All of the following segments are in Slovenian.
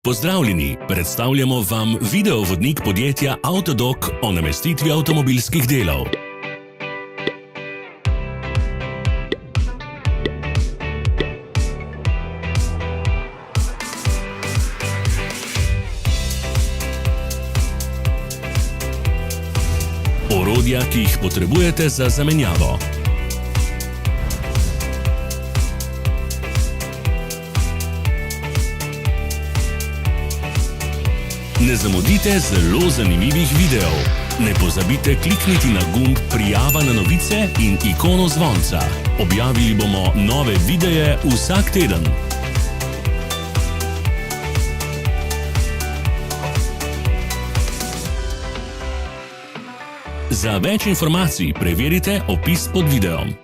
Pozdravljeni, predstavljamo vam videovodnik podjetja Autodoc o namestitvi avtomobilskih delov. Orodja, ki jih potrebujete za zamenjavo. Ne zamudite zelo zanimivih videov. Ne pozabite klikniti na gumb Prijava na novice in ikono zvonca. Objavili bomo nove videe vsak teden. Za več informacij preverite opis pod videom.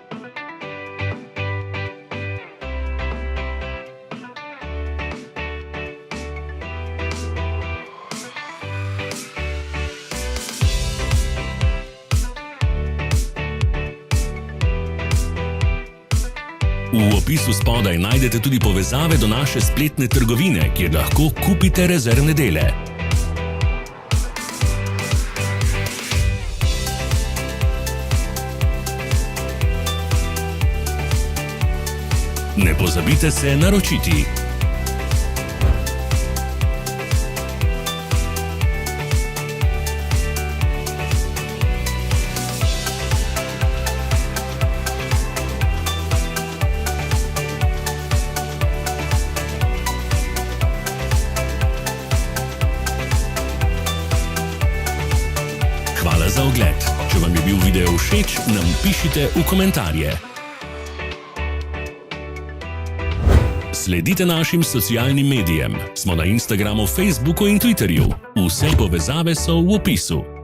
V opisu spodaj najdete tudi povezave do naše spletne trgovine, kjer lahko kupite rezervne dele. Ne pozabite se naročiti. Hvala za ogled. Če vam je bil video všeč, nam pišite v komentarje. Sledite našim socialnim medijem. Smo na Instagramu, Facebooku in Twitterju. Vse povezave so v opisu.